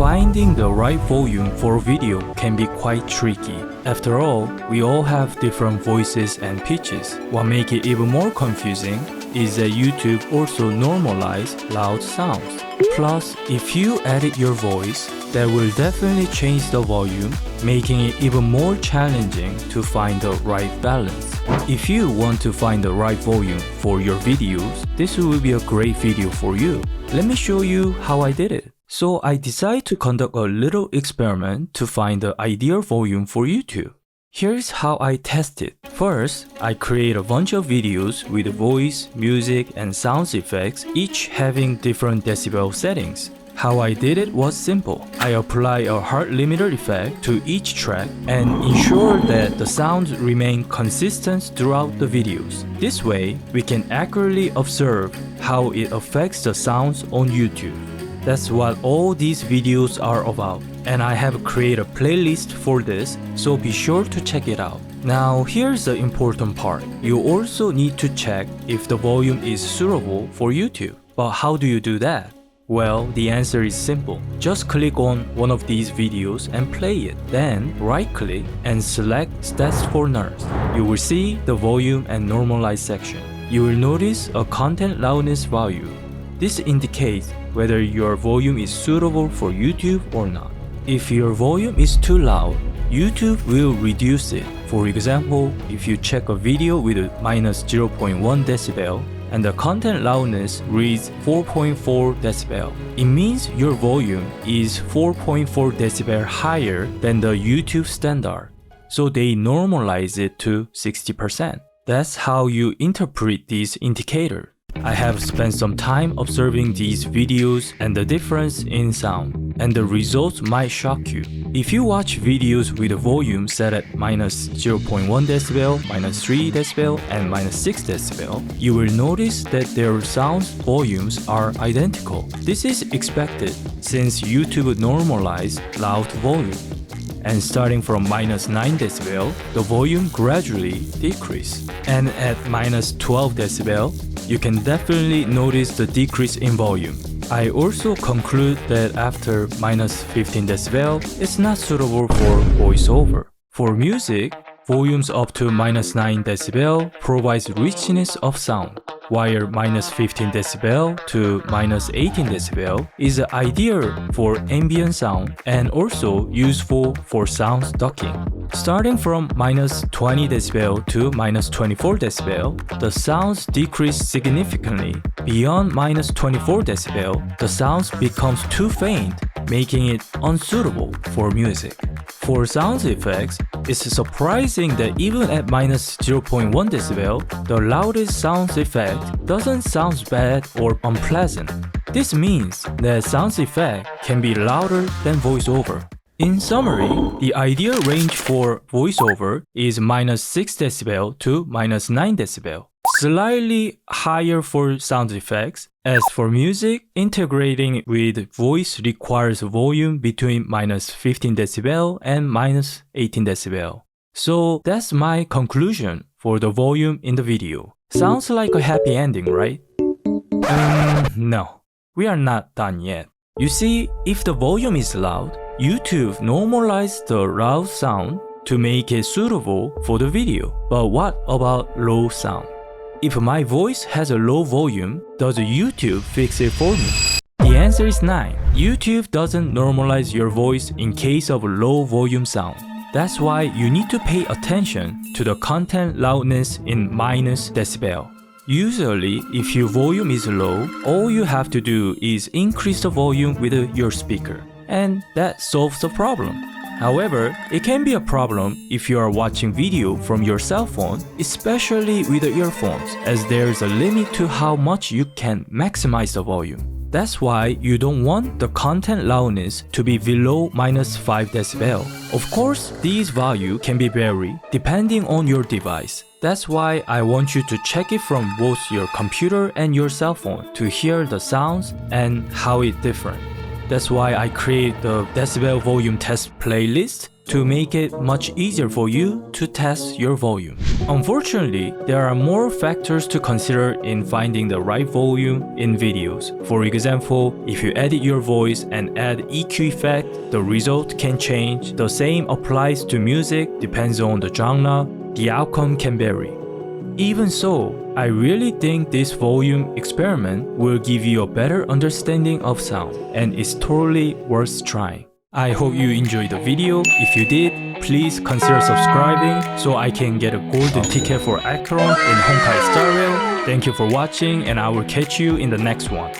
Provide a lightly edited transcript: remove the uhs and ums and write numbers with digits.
Finding the right volume for a video can be quite tricky. After all, we all have different voices and pitches. What makes it even more confusing is that YouTube also normalizes loud sounds. Plus, if you edit your voice, that will definitely change the volume, making it even more challenging to find the right balance. If you want to find the right volume for your videos, this will be a great video for you. Let me show you how I did it. So I decided to conduct a little experiment to find the ideal volume for YouTube. Here's how I test it. First, I create a bunch of videos with voice, music, and sound effects, each having different decibel settings. How I did it was simple. I apply a heart limiter effect to each track and ensure that the sounds remain consistent throughout the videos. This way, we can accurately observe how it affects the sounds on YouTube. That's what all these videos are about, and I have created a playlist for this, so be sure to check it out. Now here's the important part. You also need to check if the volume is suitable for YouTube. But how do you do that? Well, the answer is simple. Just click on one of these videos and play it. Then right-click and select Stats for Nerds. You will see the volume and normalize section. You will notice a content loudness value. This indicates whether your volume is suitable for YouTube or not. If your volume is too loud, YouTube will reduce it. For example, if you check a video with a minus 0.1 decibel and the content loudness reads 4.4 decibel, it means your volume is 4.4 decibel higher than the YouTube standard. So they normalize it to 60%. That's how you interpret this indicator. I have spent some time observing these videos and the difference in sound, and the results might shock you. If you watch videos with a volume set at minus 0.1 decibel, minus 3 decibel, and minus 6 decibel, you will notice that their sound volumes are identical. This is expected since YouTube normalized loud volume. And starting from minus 9 decibel, the volume gradually decreases. And at minus 12 decibel, you can definitely notice the decrease in volume. I also conclude that after minus 15 decibel, it's not suitable for voiceover. For music, volumes up to minus 9 decibel provides richness of sound, while minus 15 decibel to minus 18 decibel is ideal for ambient sound and also useful for sound ducking. Starting from minus 20 decibel to minus 24 decibel, the sounds decrease significantly. Beyond minus 24 decibel, the sounds becomes too faint, making it unsuitable for music. For sound effects, it's surprising that even at minus 0.1 decibel, the loudest sound effect doesn't sound bad or unpleasant. This means that sound effect can be louder than voiceover. In summary, the ideal range for voiceover is minus 6 decibel to minus 9 decibel. Slightly higher for sound effects. As for music, integrating with voice requires volume between minus 15 decibel and minus 18 decibel. So that's my conclusion for the volume in the video. Sounds like a happy ending, right? No, we are not done yet. You see, if the volume is loud, YouTube normalized the loud sound to make it suitable for the video. But what about low sound? If my voice has a low volume, does YouTube fix it for me? The answer is 9. YouTube doesn't normalize your voice in case of low volume sound. That's why you need to pay attention to the content loudness in minus decibel. Usually, if your volume is low, all you have to do is increase the volume with your speaker, and that solves the problem. However, it can be a problem if you are watching video from your cell phone, especially with the earphones, as there's a limit to how much you can maximize the volume. That's why you don't want the content loudness to be below minus 5 decibel. Of course, these values can be varied depending on your device. That's why I want you to check it from both your computer and your cell phone to hear the sounds and how it's different. That's why I create the decibel volume test playlist to make it much easier for you to test your volume. Unfortunately, there are more factors to consider in finding the right volume in videos. For example, if you edit your voice and add EQ effect, the result can change. The same applies to music, depends on the genre, the outcome can vary. Even so, I really think this volume experiment will give you a better understanding of sound, and it's totally worth trying. I hope you enjoyed the video. If you did, please consider subscribing so I can get a golden ticket for Acron in Honkai Star Rail. Thank you for watching, and I will catch you in the next one.